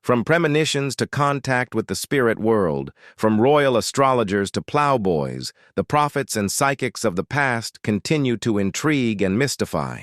From premonitions to contact with the spirit world, from royal astrologers to ploughboys, the prophets and psychics of the past continue to intrigue and mystify.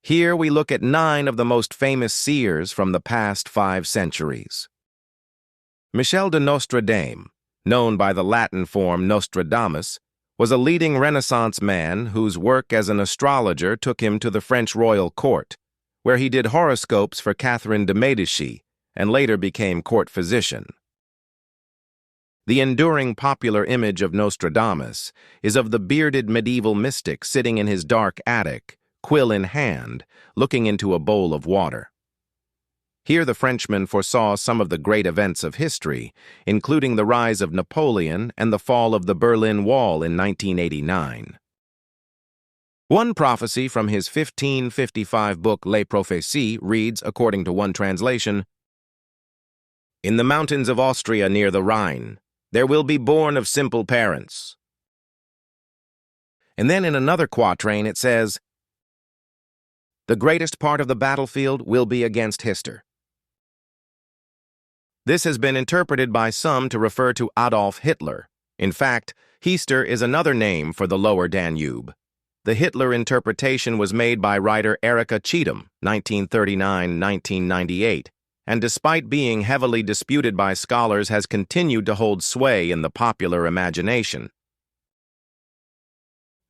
Here we look at 9 of the most famous seers from the past 5 centuries. Michel de Nostradame, known by the Latin form Nostradamus, was a leading Renaissance man whose work as an astrologer took him to the French royal court, where he did horoscopes for Catherine de Médicis and later became court physician. The enduring popular image of Nostradamus is of the bearded medieval mystic sitting in his dark attic, quill in hand, looking into a bowl of water. Here the Frenchman foresaw some of the great events of history, including the rise of Napoleon and the fall of the Berlin Wall in 1989. One prophecy from his 1555 book Les Prophéties reads, according to one translation, "In the mountains of Austria near the Rhine, there will be born of simple parents." And then in another quatrain it says, "The greatest part of the battlefield will be against Hister." This has been interpreted by some to refer to Adolf Hitler. In fact, Hister is another name for the lower Danube. The Hitler interpretation was made by writer Erika Cheetham, 1939-1998, and despite being heavily disputed by scholars has continued to hold sway in the popular imagination.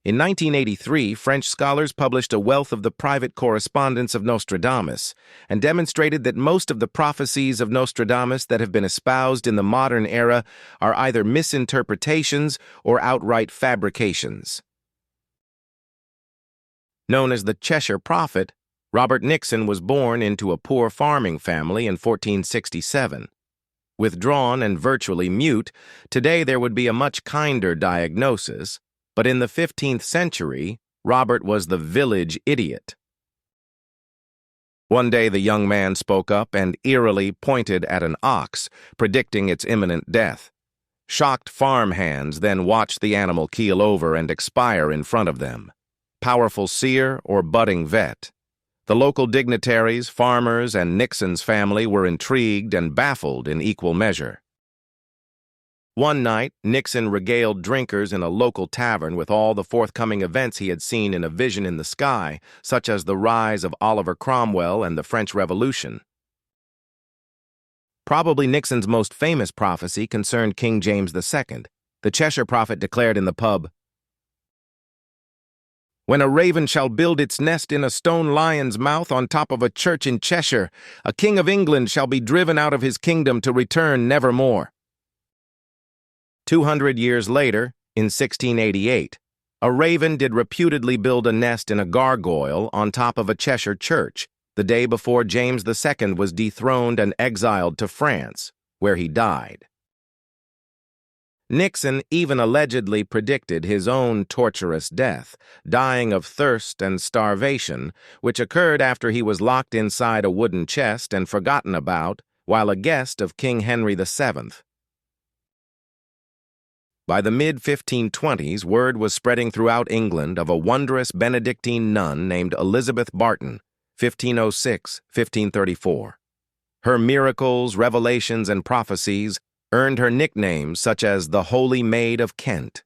In 1983, French scholars published a wealth of the private correspondence of Nostradamus and demonstrated that most of the prophecies of Nostradamus that have been espoused in the modern era are either misinterpretations or outright fabrications. Known as the Cheshire Prophet, Robert Nixon was born into a poor farming family in 1467. Withdrawn and virtually mute, today there would be a much kinder diagnosis, but in the 15th century, Robert was the village idiot. One day the young man spoke up and eerily pointed at an ox, predicting its imminent death. Shocked farm hands then watched the animal keel over and expire in front of them. Powerful seer or budding vet? The local dignitaries, farmers, and Nixon's family were intrigued and baffled in equal measure. One night, Nixon regaled drinkers in a local tavern with all the forthcoming events he had seen in a vision in the sky, such as the rise of Oliver Cromwell and the French Revolution. Probably Nixon's most famous prophecy concerned King James II. The Cheshire Prophet declared in the pub, "When a raven shall build its nest in a stone lion's mouth on top of a church in Cheshire, a king of England shall be driven out of his kingdom to return nevermore." 200 years later, in 1688, a raven did reputedly build a nest in a gargoyle on top of a Cheshire church, the day before James II was dethroned and exiled to France, where he died. Nixon even allegedly predicted his own torturous death, dying of thirst and starvation, which occurred after he was locked inside a wooden chest and forgotten about while a guest of King Henry VII. By the mid-1520s, word was spreading throughout England of a wondrous Benedictine nun named Elizabeth Barton, 1506-1534. Her miracles, revelations, and prophecies earned her nicknames such as the Holy Maid of Kent.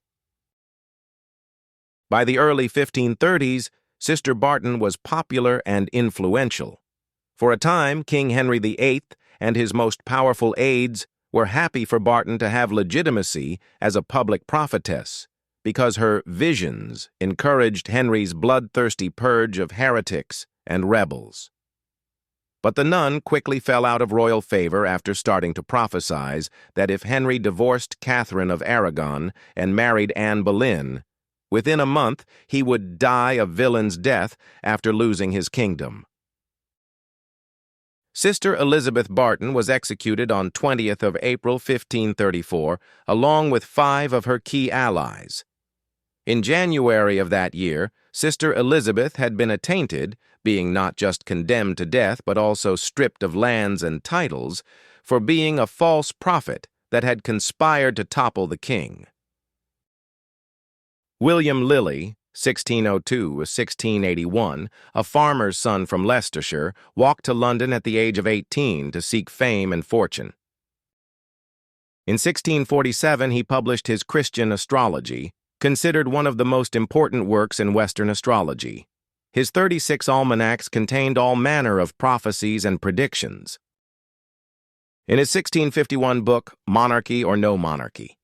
By the early 1530s, Sister Barton was popular and influential. For a time, King Henry VIII and his most powerful aides were happy for Barton to have legitimacy as a public prophetess, because her visions encouraged Henry's bloodthirsty purge of heretics and rebels. But the nun quickly fell out of royal favor after starting to prophesy that if Henry divorced Catherine of Aragon and married Anne Boleyn, within a month he would die a villain's death after losing his kingdom. Sister Elizabeth Barton was executed on 20th of April 1534, along with 5 of her key allies. In January of that year, Sister Elizabeth had been attainted, being not just condemned to death but also stripped of lands and titles, for being a false prophet that had conspired to topple the king. William Lilly, 1602–1681, a farmer's son from Leicestershire, walked to London at the age of 18 to seek fame and fortune. In 1647, he published his Christian Astrology, considered one of the most important works in Western astrology. His 36 almanacs contained all manner of prophecies and predictions. In his 1651 book, Monarchy or No Monarchy,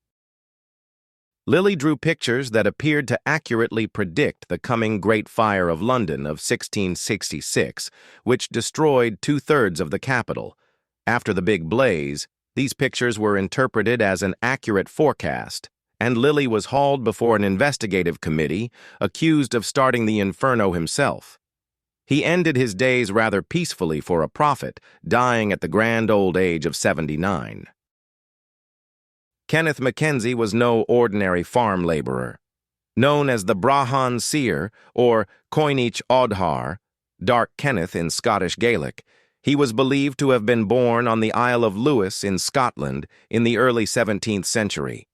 Lilly drew pictures that appeared to accurately predict the coming Great Fire of London of 1666, which destroyed 2/3 of the capital. After the big blaze, these pictures were interpreted as an accurate forecast, and Lilly was hauled before an investigative committee, accused of starting the inferno himself. He ended his days rather peacefully for a prophet, dying at the grand old age of 79. Kenneth Mackenzie was no ordinary farm laborer. Known as the Brahman seer, or Coinich Odhar, Dark Kenneth in Scottish Gaelic, he was believed to have been born on the Isle of Lewis in Scotland in the early 17th century.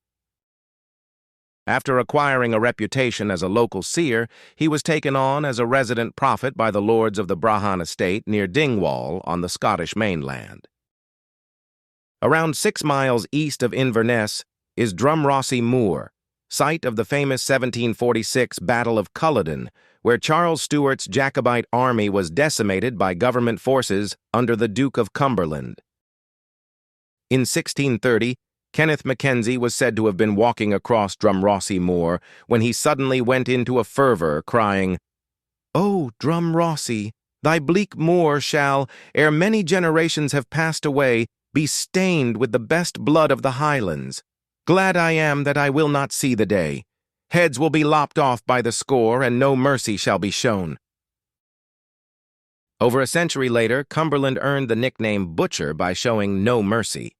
After acquiring a reputation as a local seer, he was taken on as a resident prophet by the lords of the Brahman estate near Dingwall on the Scottish mainland. Around 6 miles east of Inverness is Drumrossie Moor, site of the famous 1746 Battle of Culloden, where Charles Stuart's Jacobite army was decimated by government forces under the Duke of Cumberland. In 1630, Kenneth Mackenzie was said to have been walking across Drumrossie Moor when he suddenly went into a fervor, crying, "O Drumrossie, thy bleak moor shall, ere many generations have passed away, be stained with the best blood of the Highlands. Glad I am that I will not see the day. Heads will be lopped off by the score, and no mercy shall be shown." Over a century later, Cumberland earned the nickname Butcher by showing no mercy.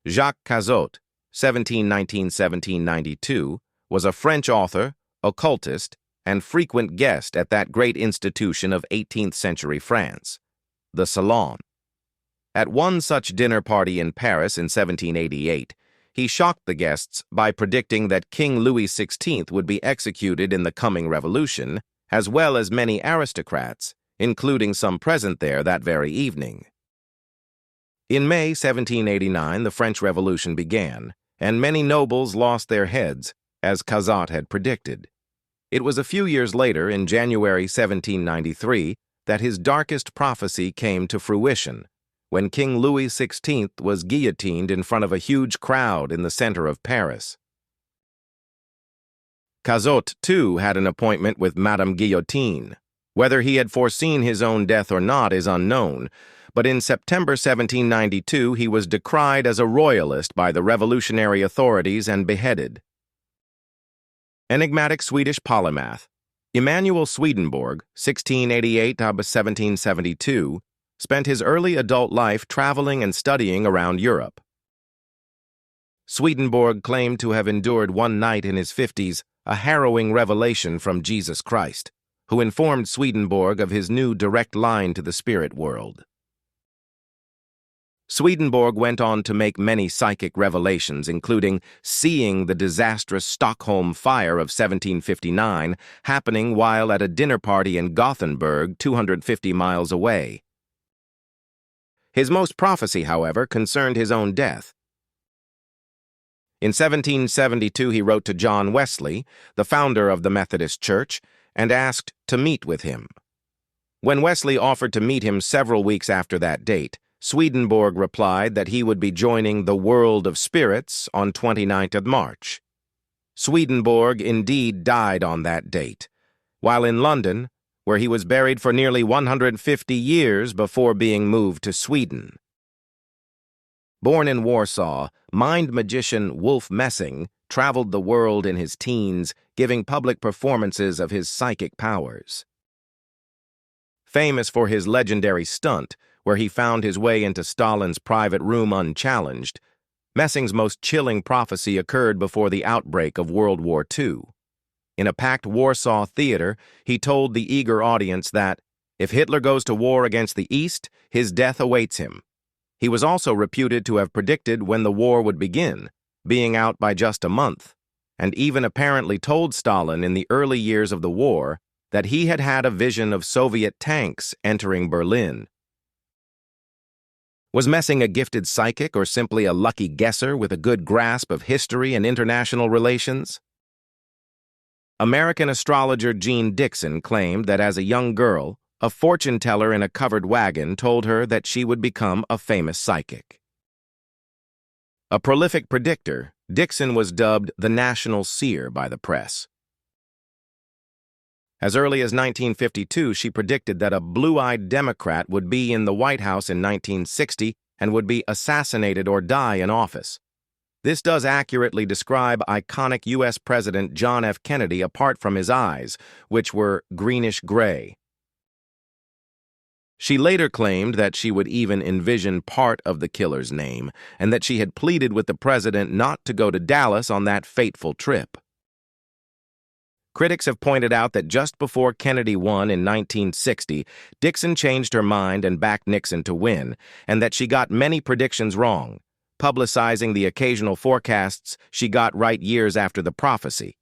Jacques Cazot, 1719–1792, was a French author, occultist, and frequent guest at that great institution of 18th century France, the Salon. At one such dinner party in Paris in 1788, he shocked the guests by predicting that King Louis XVI would be executed in the coming revolution, as well as many aristocrats, including some present there that very evening. In May 1789, the French Revolution began, and many nobles lost their heads, as Cazot had predicted. It was a few years later, in January 1793, that his darkest prophecy came to fruition, when King Louis XVI was guillotined in front of a huge crowd in the center of Paris. Cazot, too, had an appointment with Madame Guillotine. Whether he had foreseen his own death or not is unknown, but in September 1792 he was decried as a royalist by the revolutionary authorities and beheaded. Enigmatic Swedish polymath Emanuel Swedenborg, 1688–1772, spent his early adult life traveling and studying around Europe. Swedenborg claimed to have endured one night in his 50s a harrowing revelation from Jesus Christ, who informed Swedenborg of his new direct line to the spirit world. Swedenborg went on to make many psychic revelations, including seeing the disastrous Stockholm fire of 1759 happening while at a dinner party in Gothenburg, 250 miles away. His most prophecy, however, concerned his own death. In 1772, he wrote to John Wesley, the founder of the Methodist Church, and asked to meet with him. When Wesley offered to meet him several weeks after that date, Swedenborg replied that he would be joining the world of spirits on 29th of March. Swedenborg indeed died on that date, while in London, where he was buried for nearly 150 years before being moved to Sweden. Born in Warsaw, mind magician Wolf Messing traveled the world in his teens, giving public performances of his psychic powers. Famous for his legendary stunt, where he found his way into Stalin's private room unchallenged, Messing's most chilling prophecy occurred before the outbreak of World War II. In a packed Warsaw theater, he told the eager audience that, if Hitler goes to war against the East, his death awaits him. He was also reputed to have predicted when the war would begin, being out by just a month, and even apparently told Stalin in the early years of the war that he had had a vision of Soviet tanks entering Berlin. Was Messing a gifted psychic or simply a lucky guesser with a good grasp of history and international relations? American astrologer Jean Dixon claimed that as a young girl, a fortune teller in a covered wagon told her that she would become a famous psychic. A prolific predictor, Dixon was dubbed the national seer by the press. As early as 1952, she predicted that a blue-eyed Democrat would be in the White House in 1960 and would be assassinated or die in office. This does accurately describe iconic U.S. President John F. Kennedy apart from his eyes, which were greenish-gray. She later claimed that she would even envision part of the killer's name and that she had pleaded with the president not to go to Dallas on that fateful trip. Critics have pointed out that just before Kennedy won in 1960, Dixon changed her mind and backed Nixon to win, and that she got many predictions wrong, publicizing the occasional forecasts she got right years after the prophecy.